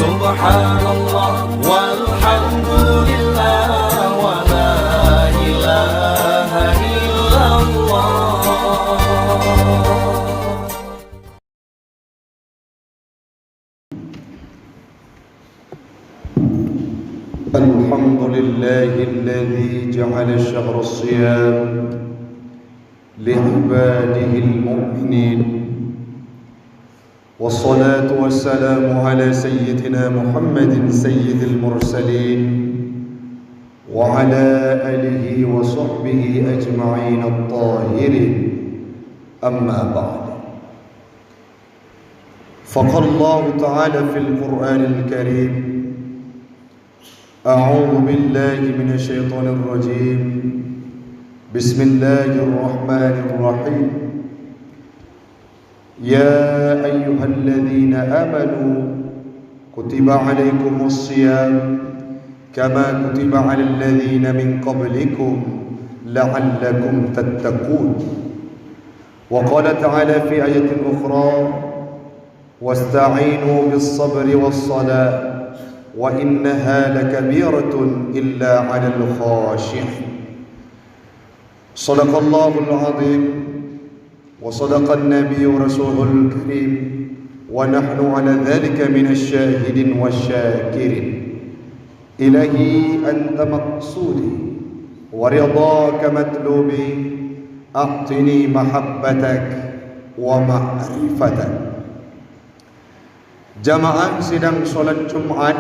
Subhanallah walhamdulillah wa la ilaha illallah. الحمد لله الذي جعل شهر الصيام لعباده المؤمنين، والصلاة والسلام على سيدنا محمد سيد المرسلين وعلى آله وصحبه أجمعين الطاهرين. أما بعد، فقال الله تعالى في القرآن الكريم: أعوذ بالله من الشيطان الرجيم، بسم الله الرحمن الرحيم. يا أيها الذين آمنوا كتب عليكم الصيام كما كتب على الذين من قبلكم لعلكم تتقون. وقال تعالى في آية أخرى: واستعينوا بالصبر والصلاة وإنها لكبيرة إلا على الخاشعين. صدق الله العظيم وصدق النبي رسوله الكريم، ونحن على ذلك من الشاهدين والشاكرين. إلهي أنت مقصودي ورضاك مطلوبي، أعطني محبتك ومعرفتك. Jamaah sidang solat Jumat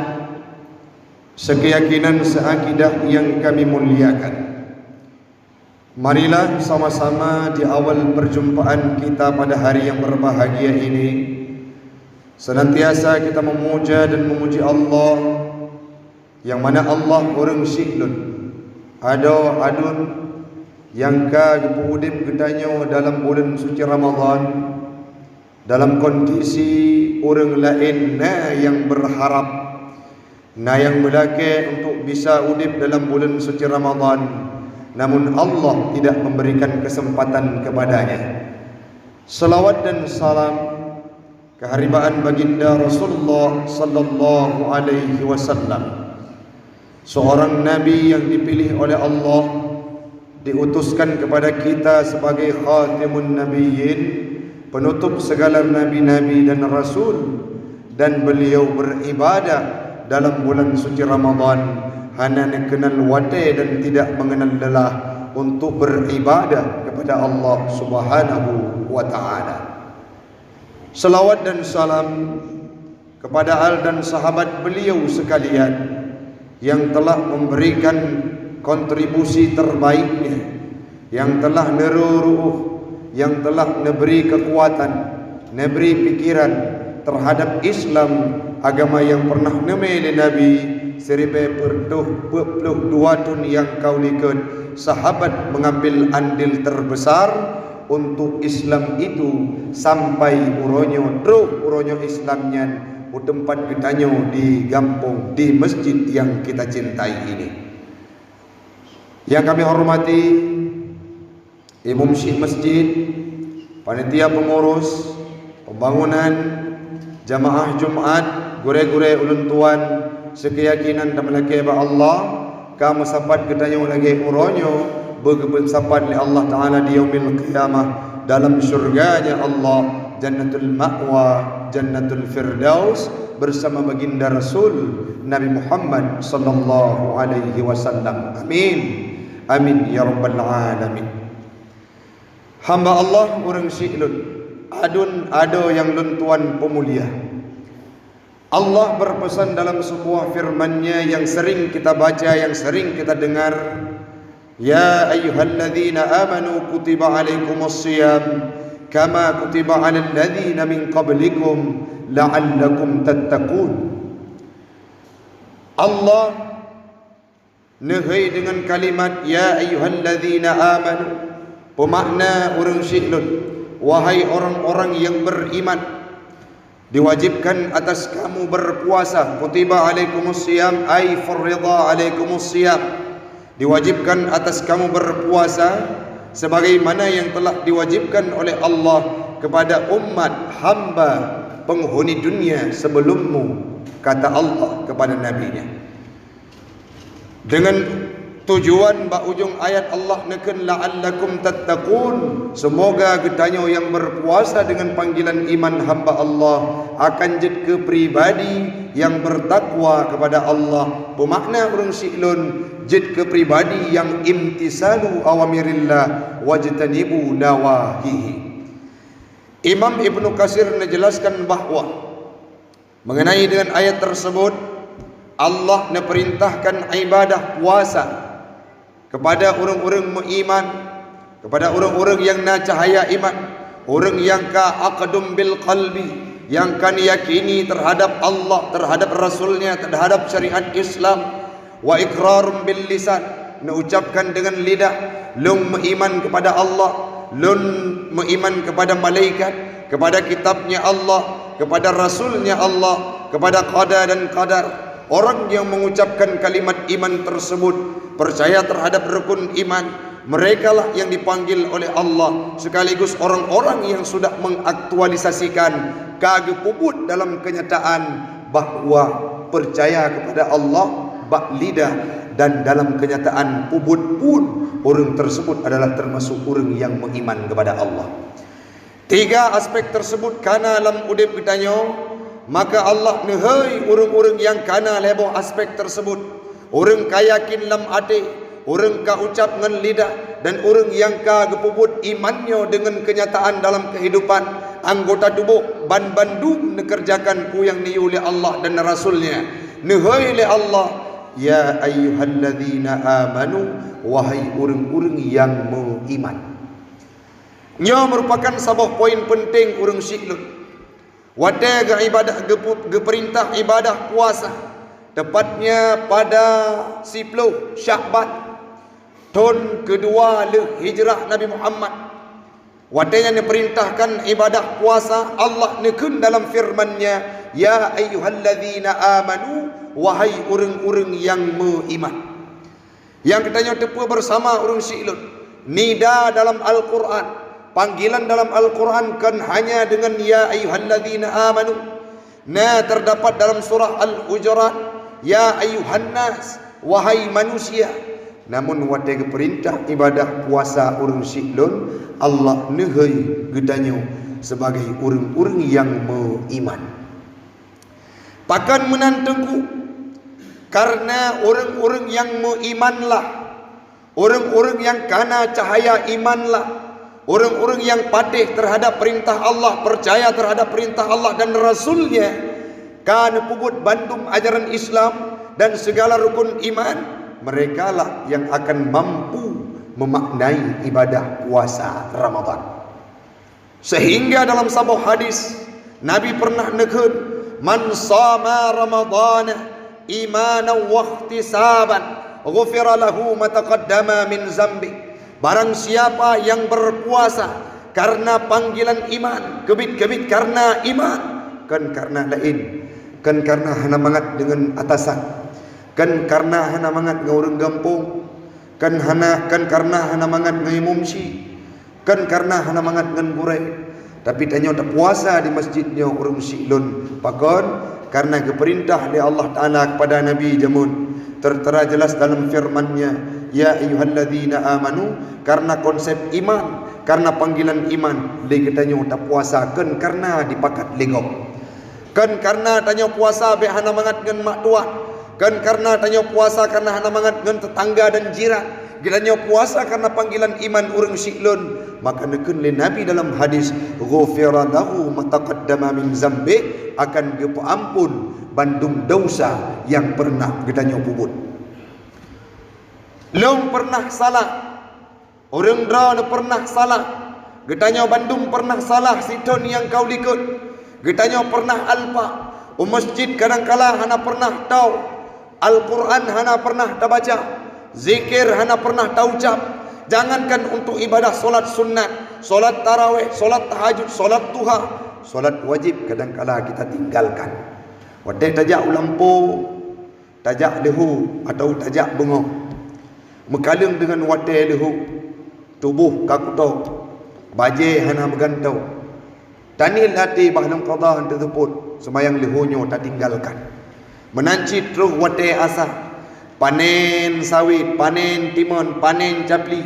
sekeyakinan seakidah yang kami muliakan, marilah sama-sama di awal perjumpaan kita pada hari yang berbahagia ini senantiasa kita memuja dan memuji Allah, yang mana Allah orang syihlun ada adun yang ka udip gedanyo dalam bulan suci Ramadan dalam kondisi orang lain yang berharap yang melake untuk bisa udip dalam bulan suci Ramadan, namun Allah tidak memberikan kesempatan kepadanya. Salawat dan salam keharibaan baginda Rasulullah sallallahu alaihi wasallam, seorang nabi yang dipilih oleh Allah, diutuskan kepada kita sebagai khatimun nabiyyin, penutup segala nabi-nabi dan rasul, dan beliau beribadah dalam bulan suci Ramadan hanya kenal wate dan tidak mengenal lelah untuk beribadah kepada Allah Subhanahu wa taala. Selawat dan salam kepada al dan sahabat beliau sekalian yang telah memberikan kontribusi terbaiknya, yang telah neruruh, yang telah memberi kekuatan, memberi pikiran terhadap Islam, agama yang pernah nemeli Nabi seribu puluh dua tahun yang kaulikan sahabat mengambil andil terbesar untuk Islam itu sampai uronyo Islamnya tempat gedanyo di kampung, di masjid yang kita cintai ini. Yang kami hormati Imam Syekh Masjid, panitia pengurus, pembangunan, jamaah Jumat, gure-gure ulun tuan, sekeyakinan dan melake ba Allah, kami sapat gedanyo lagi uronyo, bergebun sapat li Allah Ta'ala di yaumil qiyamah dalam syurganya Allah, Jannatul Ma'wa, Jannatul Firdaus, bersama baginda Rasul Nabi Muhammad sallallahu alaihi wasallam. Amin. Amin ya rabbal alamin. Hamba Allah orang syihlun adun ado yang luntuan pemulia. Allah berpesan dalam sebuah firman-Nya yang sering kita baca, yang sering kita dengar, ya ayyuhalladzina amanu kutiba alaikumus shiyam kama kutiba alal ladzina min qablikum la'allakum tattaqun. Allah nehai dengan kalimat ya ayyuhalladzina amanu, pemakna orang syihlun, wahai orang-orang yang beriman, diwajibkan atas kamu berpuasa. Kutiba alaikumus siyam ay farridha alaikumus siyam, diwajibkan atas kamu berpuasa sebagaimana yang telah diwajibkan oleh Allah kepada umat hamba penghuni dunia sebelummu. kata Allah kepada nabinya. Dengan tujuan ba ujung ayat Allah neken la'allakum tattaqun, semoga getanyo yang berpuasa dengan panggilan iman hamba Allah akan jed ke pribadi yang bertakwa kepada Allah. Bermakna urang siklun jed ke pribadi yang imtisalu awamirillah wajtanibu nawahihi. Imam Ibnu Katsir menjelaskan bahawa mengenai dengan ayat tersebut Allah memerintahkan ibadah puasa kepada orang-orang beriman, kepada orang-orang yang na cahaya iman, orang yang ka aqdum bil qalbi, yang kan yakini terhadap Allah, terhadap Rasulnya, terhadap syariat Islam, wa iqrarum bil lisan, mengucapkan dengan lidah, lung beriman kepada Allah, lun beriman kepada malaikat, kepada kitabnya Allah, kepada Rasulnya Allah, kepada qada dan qadar. Orang yang mengucapkan kalimat iman tersebut, percaya terhadap rukun iman, merekalah yang dipanggil oleh Allah, sekaligus orang-orang yang sudah mengaktualisasikan kagepubut dalam kenyataan bahawa percaya kepada Allah bak lidah, dan dalam kenyataan pubut pun orang tersebut adalah termasuk orang yang beriman kepada Allah. Tiga aspek tersebut kana dalam udip getanyo, maka Allah nehai orang-orang yang kana leboh aspek tersebut. Orang kayakin lam ate, orang ka ucap dengan lidah, dan orang yang ka gepubut imannya dengan kenyataan dalam kehidupan anggota tubuh bandung nekerjakan ku yang niu oleh Allah dan Rasulnya. Nehai oleh Allah, ya ayyuhalladzina amanu, wahai orang-orang yang beriman. Nya merupakan sebuah poin penting orang syiklun. Wadah ibadah geperintah ibadah puasa tepatnya pada 10 Syakban tahun kedua hijrah Nabi Muhammad. Wadahnya diperintahkan ibadah puasa, Allah nekun dalam firman-Nya, ya ayyuhalladzina amanu, wahai orang-orang yang beriman. Yang katanya tepu bersama orang syiklun. Nida dalam Al-Quran, panggilan dalam Al-Quran kan hanya dengan ya ayyuhalladzina amanu. Nah, terdapat dalam surah Al-Hujurat, ya ayyuhan nas, wahai manusia. Namun wadai perintah ibadah puasa orang syiklun, Allah nehai gedanyo sebagai orang-orang yang beriman. Pakan menantengku, karena orang-orang yang berimanlah, orang-orang yang kana cahaya imanlah, orang-orang yang patuh terhadap perintah Allah, percaya terhadap perintah Allah dan Rasulnya, kana pubut bandung ajaran Islam dan segala rukun iman, mereka lah yang akan mampu memaknai ibadah puasa Ramadan. Sehingga dalam sebuah hadis Nabi pernah negur, man sama Ramadana imanan wa ihtisaban ghufira lahu ma taqaddama min zambi. Barang siapa yang berpuasa karena panggilan iman, kebit-kebit karena iman, kan karena lain, kan karena hana mangat dengan atasan, kan karena hana mangat dengan orang gampung, kan karena hana mangat dengan mumsi, kan karena hana mangat dengan gurai. Tapi tanya tak puasa di masjidnya orang syiklun, pakon karena keperintah dari Allah Ta'ala kepada Nabi Jamun. Tertera jelas dalam firman-Nya, ya ayyuhalladzina amanu, karena konsep iman, karena panggilan iman, le katanya tak puasa kan karena dipakat legok, kan karena tanya puasa be hana mangat dengan mak tua, kan karena tanya puasa karena hana mangat dengan tetangga dan jiran, katanya puasa karena panggilan iman orang syiklun. Maka nekun le Nabi dalam hadis, ghufira lahu ma taqaddama min zambi, akan ampun bandung dosa yang pernah gedanya pubut. Long pernah salah, orang dra pernah salah, gedanya bandung pernah salah siton yang kau likut, gedanya pernah alpa, masjid kadangkala hana pernah tahu, Al-Quran hana pernah tabaca, zikir hana pernah taucap. Jangankan untuk ibadah solat sunat, solat tarawih, solat tahajud, solat duha, solat wajib kadangkala kita tinggalkan. Wadai tajak ulampu, tajak lehu atau tajak bengok, mekaling dengan wadai lehu, tubuh kakuto, bajai hana bergantau, tanil hati bahlam qadha tersebut. sembayang lihonyo tak tinggalkan. Menancit terus wate asa. Panen sawit, panen timun, panen capli.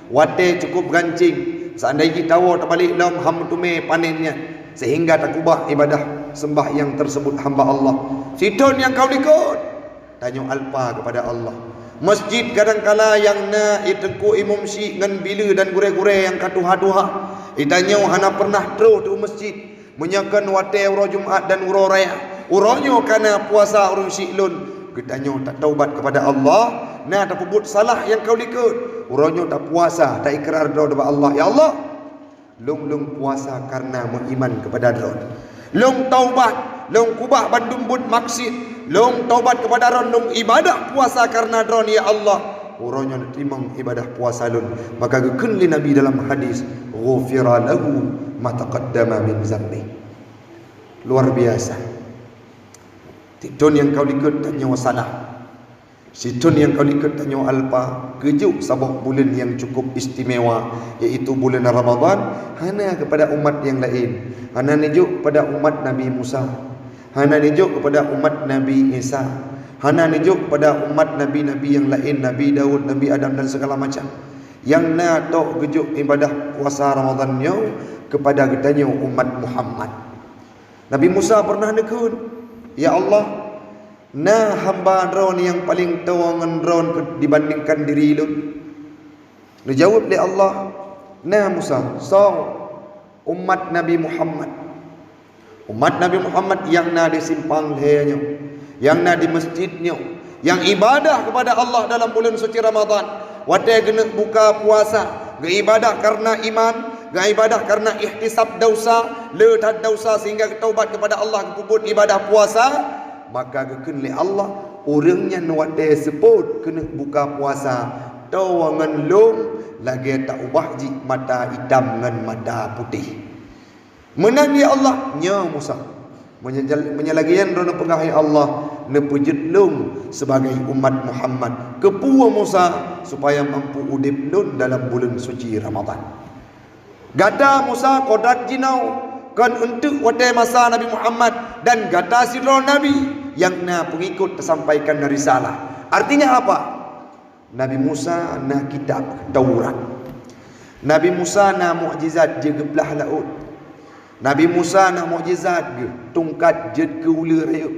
Wate cukup gancing. Seandainya tahu tak balik dalam ham tume panennya. Sehingga tak kubah ibadah sembah yang tersebut hamba Allah. Sidon yang kau ikut. Tanya alpa kepada Allah. Masjid kadangkala yang na iteku imam syik ngan bila dan gure-gure yang katuha-tuha. Itanya hana pernah terus tu masjid menyakan wate uro Jumat dan uro raya. Uronyo kana puasa urang syiklun. Kitanya tak taubat kepada Allah, na tak pebut salah yang kau ikut. Uronyo tak puasa, tak ikrar doa kepada Allah. Ya Allah, long puasa karena beriman kepada Ron. Long taubat, long kubah bandumbut maksud. Long taubat kepada Ron, long ibadah puasa karena Ron. Ya Allah, uronyo terima ibadah puasa lun. Maka gekenli Nabi dalam hadis, ghufira lahu ma taqaddama min zambi. Luar biasa. Tidun yang kau ikut tanya salah. Sidun yang kau ikut tanya alpa. Kejuk sabah bulan yang cukup istimewa, iaitu bulan Ramadan. Hana kepada umat yang lain. Hana nijuk kepada umat Nabi Musa. Hana nijuk kepada umat Nabi Isa. Hana nijuk kepada umat Nabi-Nabi yang lain, Nabi Daud, Nabi Adam dan segala macam. Yang na tok kejuk ibadah puasa Ramadannya kepada ketanya umat Muhammad. Nabi Musa pernah nekun, ya Allah, na hamba ron yang paling tahu ngan ron dibandingkan diri lu. Dijawab oleh Allah, na Musa, so umat Nabi Muhammad. Umat Nabi Muhammad yang na di simpang lehnya, yang na di masjidnya, yang ibadah kepada Allah dalam bulan suci Ramadan. Watai kena buka puasa, ibadah karena iman, ibadah karena ihtisab dosa, letat dosa sehingga taubat kepada Allah, kubut ibadah puasa. Maka kekenli Allah, orangnya watai sebut kena buka puasa, tawangan long lagi tak ubah ji mata hitam dengan mata putih. Menang dia Allah, nya Musa menyalagian rona pengahi Allah nepujud lung sebagai umat Muhammad kepua Musa supaya mampu udip lun dalam bulan suci Ramadan. Gada Musa kodrat jinau kan untuk wadai masa Nabi Muhammad dan gada sidro Nabi yang na pengikut tersampaikan dari risalah. Artinya apa? Nabi Musa na kitab Taurat. Nabi Musa na mukjizat je geblah laut. Nabi Musa nak mukjizat ke tungkat jet ke ula raya.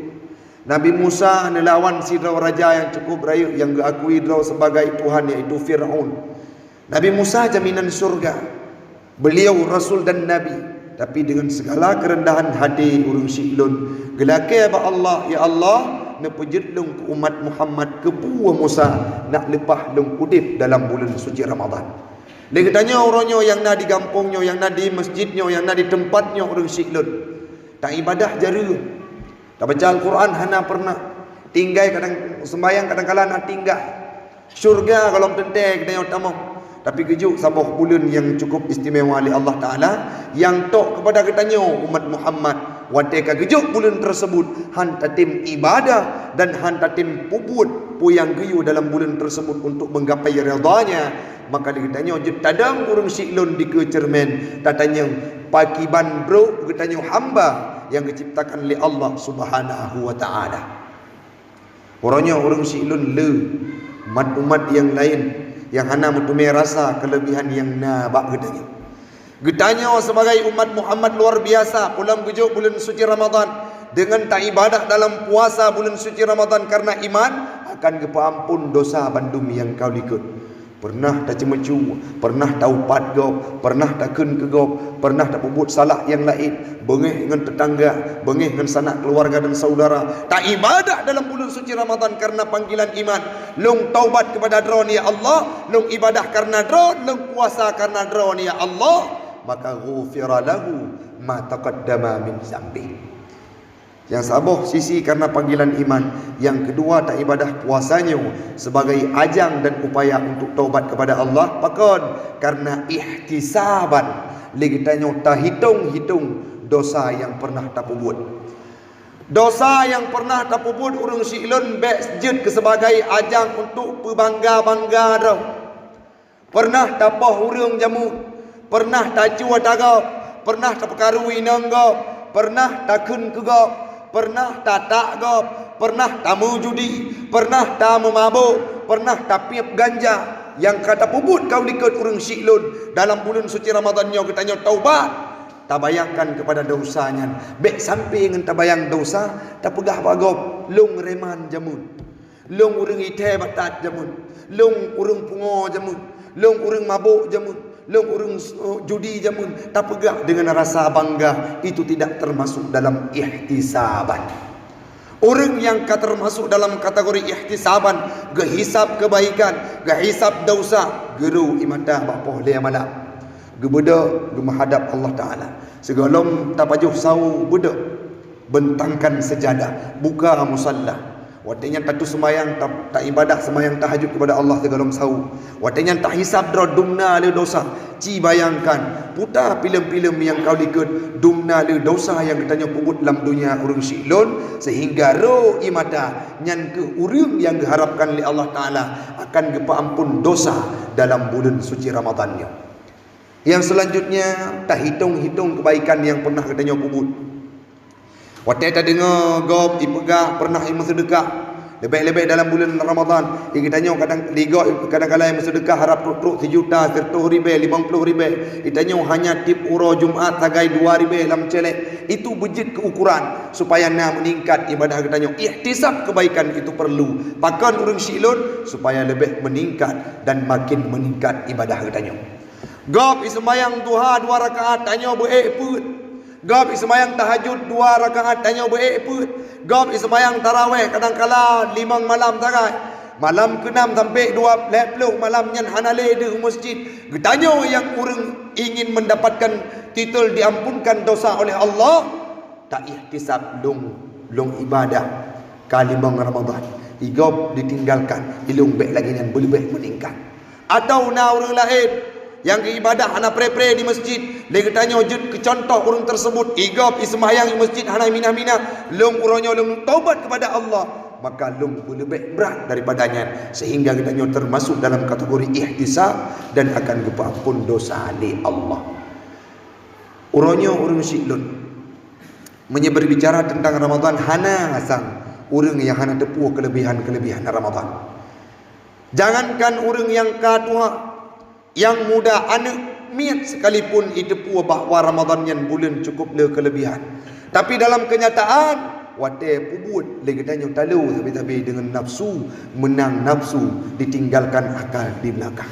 Nabi Musa nak lawan si raja yang cukup raya yang diakui draw sebagai Tuhan, iaitu Fir'aun. Nabi Musa jaminan surga. Beliau Rasul dan Nabi, tapi dengan segala kerendahan hati urang syiklun gelake ba Allah, ya Allah nak pejut lung ke umat Muhammad kepua Musa nak lepah lung udip dalam bulan suci Ramadan. Dia tanya orangnya yang nak di kampungnya, yang nak di masjidnya, yang nak di tempatnya orang syiklun. Tak ibadah jara. Tak baca Al-Quran hana pernah. Tinggal kadang sembahyang kadang-kadang nak tinggal. Syurga kalau tentek kita yang utama. Tapi kejuk sabah bulan yang cukup istimewa oleh Allah Ta'ala, yang tok kepada katanya umat Muhammad, wateka kejuk bulan tersebut han tatim ibadah dan han tatim puput puyang geyu dalam bulan tersebut untuk menggapai redanya. Maka dia katanya je tadang urang syiklun di kecermen tatanya pakiban bro katanya hamba yang diciptakan oleh Allah Subhanahu wa taala. Orangnya urang syiklun le umat yang lain yang hana mutume rasa kelebihan yang nabak katanya. Getanya sebagai umat Muhammad luar biasa pulang gejuk bulan suci Ramadan dengan tak ibadah dalam puasa bulan suci Ramadan karena iman akan kepampun dosa bandum yang kau ikut. Pernah tak cemecu, pernah tahu pat gop, pernah tak kun ke gop, pernah tak pebut salah yang lain, bengih dengan tetangga, bengih dengan sanak keluarga dan saudara. Tak ibadah dalam bulan suci Ramadan karena panggilan iman. Long taubat kepada dron ya Allah, long ibadah karena dron, long puasa karena dron ya Allah, maka ghufira lahu ma taqaddama min zambi. Yang saboh sisi karena panggilan iman. Yang kedua tak ibadah puasanya sebagai ajang dan upaya untuk taubat kepada Allah. Pakon karena ihtisaban. Lagi tanya tak hitung-hitung dosa yang pernah tak pubut. Dosa yang pernah tak pubut urang syiklun besjud ke sebagai ajang untuk berbangga-bangga dah. Pernah tak pah urang jamu, pernah tak cua tagap, pernah tak perkarui nanggap, pernah takun ke gop, pernah tak gop, pernah tamu judi, pernah tamu mabuk, pernah tapiap ganja. Yang kata pubut kau likut urang syiklun dalam bulan suci Ramadan nyo katanya taubat. Tak bayangkan kepada dosanya. Bek sampai dengan tak bayang dosa, tak pegah bagop, long reman jamun. Long urang ite batat jamun. Long urang pungo jamun. Long urang mabuk jamun. Long urang judi jamun. Tak pegah dengan rasa bangga. Itu tidak termasuk dalam ihtisaban. Orang yang termasuk dalam kategori ihtisaban, gehisap kebaikan, gehisap dosa, geru imadah bapoh dia malam. Gebeda gemahadap Allah Taala. Segalom tapajuh sau beda. Bentangkan sejadah, buka musalla. Watenya tatu semayang tak ibadah semayang tahajud kepada Allah segalom sau. Watenya tak hisap dro dumna le dosa. Ci bayangkan putar filem-filem yang kau likut dumna le dosa yang ditanya pubut dalam dunia urang syiklun sehingga ro imada nyan ke urang yang diharapkan oleh Allah Taala akan gepampun dosa dalam bulan suci Ramadannya. Yang selanjutnya tak hitung-hitung kebaikan yang pernah katanya pubut. Waktu kita dengar gop ipegak pernah yang sedekah lebih-lebih dalam bulan Ramadan. Kita tanya kadang-kadang yang sedekah harap truk 1 juta, 100 ribu, 50 ribu. Kita tanya hanya tip uro Jumaat tagai 2 ribu dalam celek. Itu bejit keukuran supaya nak meningkat ibadah kita tanya. Ihtisab kebaikan itu perlu. Pakan urang syiklun supaya lebih meningkat dan makin meningkat ibadah kita tanya. Gop ismayang duha 2 rakaat tanya beeput. Gop ismayang tahajud 2 rakaat tanya beeput. Gop ismayang tarawih kadang-kala 5 malam tagai. Malam ke-6 sampai 20 malam nyan hanale di masjid. Getanya yang orang ingin mendapatkan titel diampunkan dosa oleh Allah, tak ihtisab long ibadah kalimang Ramadan. Igop ditinggalkan, ilung baik lagi yang boleh meningkat. Atau na orang lain yang ibadah anak pre-pre di masjid, lagi tanya jud ke contoh orang tersebut igap ismayang di masjid hana mina-mina, long uronyo long taubat kepada Allah, maka long lebih berat daripadanya sehingga kita termasuk dalam kategori ihtisab dan akan gepampun dosa oleh Allah. Uronyo urang syiklun berbicara tentang Ramadan hana hasang urang yang hana tepuh kelebihan-kelebihan Ramadan. Jangankan urang yang katua, yang muda anak miat sekalipun itu pun bahawa Ramadan yang bulan cukup le kelebihan. Tapi dalam kenyataan wate pubut lagi tanya talu tapi dengan nafsu menang nafsu ditinggalkan akal di belakang.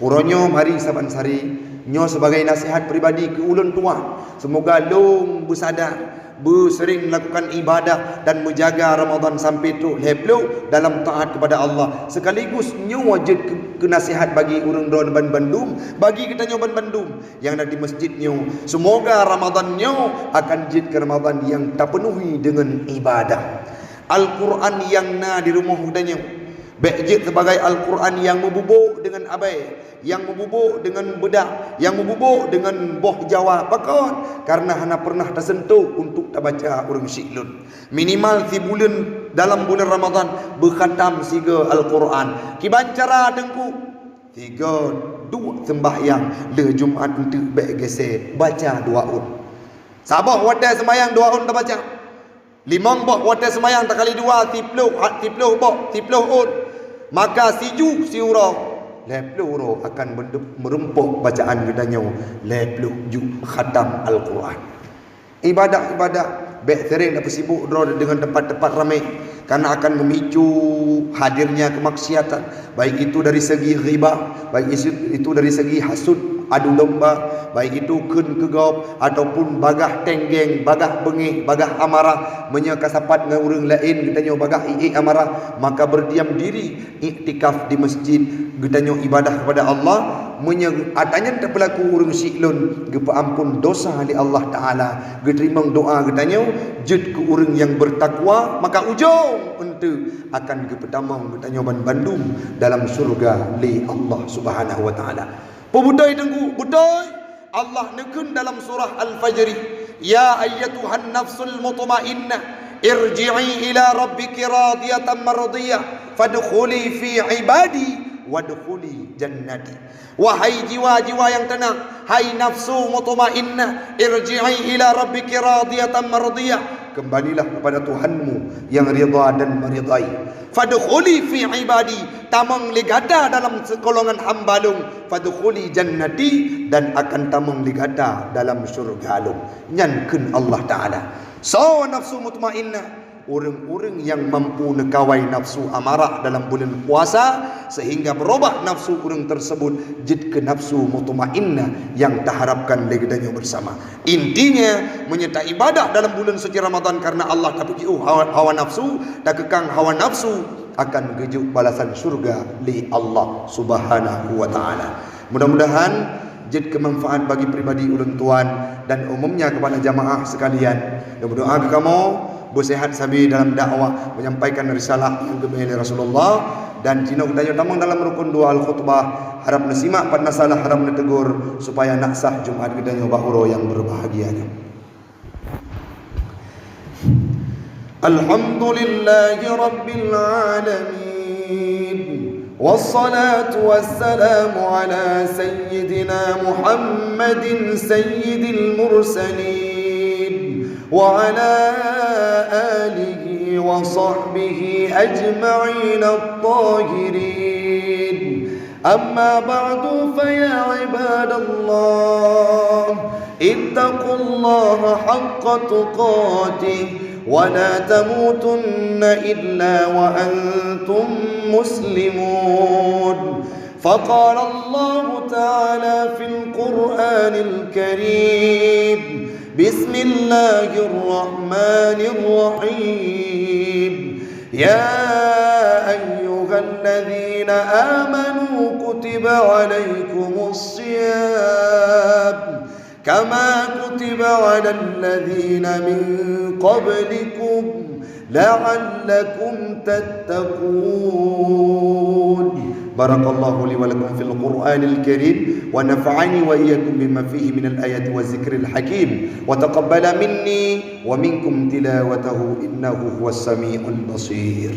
Uronyo mari saban sari nyo sebagai nasihat pribadi ke ulun tua, semoga long bersadar bersering melakukan ibadah dan menjaga Ramadan sampai tu leplo dalam taat kepada Allah. Sekaligus nyo wajib ke nasihat bagi urang don Bandung, bagi kita nyo Bandung yang ada di masjid nyo. Semoga Ramadan nyo akan jid ke Ramadan yang tak penuhi dengan ibadah. Al-Quran yang na di rumah kita nyo Bejit sebagai Al-Quran yang membubuk dengan abai, yang membubuk dengan bedak, yang membubuk dengan boh Jawa. Pakon karena hana pernah tersentuh untuk terbaca urang syiklun. Minimal si bulan dalam bulan Ramadan berkhatam 3 Al-Quran. Kibancara dengku 3 2 sembahyang le Jumaat untuk baik gese baca 2 un. Sabah wadai sembahyang 2 un terbaca. 5 boh wadai sembahyang tak kali 2 tipluh boh tipluh un. Maka siju si urang leplu akan merempuk bacaan gedanya leplu ju khatam Al-Quran. Ibadah-ibadah baik sering dapat sibuk dengan tempat-tempat ramai karena akan memicu hadirnya kemaksiatan, baik itu dari segi riba, baik itu dari segi hasud, adu domba, baik itu kun kegop ataupun bagah tenggeng, bagah bengih, bagah amarah, menyakasapat dengan orang lain kita bagah amarah, maka berdiam diri iktikaf di masjid kita ibadah kepada Allah, atanya tak berlaku urang syiklun gepa ampun dosa di Allah Taala, geterimang doa kita jud ke urang yang bertakwa, maka ujung untuk akan gepetamang kita Bandung dalam surga li Allah Subhanahu wa taala. Pebudai dengku, budai Allah nekun dalam surah Al-Fajr, ya ayyatuhan nafsul mutmainnah irji'i ila rabbiki radiyatan mardiyah fadkhuli fi ibadi wadkhuli jannati. Wahai jiwa-jiwa yang tenang, hai nafsu mutmainnah, irji'i ila rabbiki radiyatan mardiyah, kembalilah kepada Tuhanmu yang ridha dan meridai. Fadkhuli fi ibadi, tamang ligada dalam sekolongan hambalung. Fadkhuli jannati, dan akan tamang ligada dalam syurga lung. Nyankeun Allah Taala. So nafsu mutmainnah, orang-orang yang mampu nekawai nafsu amarah dalam bulan puasa sehingga berubah nafsu orang tersebut jid ke nafsu mutmainnah yang taharapkan legedanya bersama. Intinya menyertai ibadah dalam bulan suci Ramadan karena Allah tak puji hawa nafsu, tak kekang hawa nafsu akan gejuk balasan syurga li Allah Subhanahu wa taala. Mudah-mudahan jid kemanfaat bagi pribadi ulun tuan dan umumnya kepada jamaah sekalian. Dan berdoa ke kamu bersehat sabi dalam dakwah menyampaikan risalah yang diberi Rasulullah, dan cina kita tamang dalam rukun dua al-khutbah. Harap nasimak pada salah, harap netegur supaya nak sah Jumat kita bahuro yang berbahagianya. Alhamdulillahi rabbil alamin, wassalatu wassalamu ala sayyidina Muhammadin sayyidil mursalin wa ala alihi wa sahbihi ajma'in at-tahirin. Amma ba'du fa ya ibadallah, ittaqullaha haqqa tuqatih wa la tamutunna illa wa antum muslimun. فقال الله تعالى في القرآن الكريم: بسم الله الرحمن الرحيم. يا أيها الذين آمنوا كتب عليكم الصيام كما كتب على الذين من قبلكم لعلكم تتقون. بارك الله لي ولكم في القرآن الكريم، ونفعني وإياكم بما فيه من الآيات والذكر الحكيم، وتقبل مني ومنكم تلاوته إنه هو السميع البصير.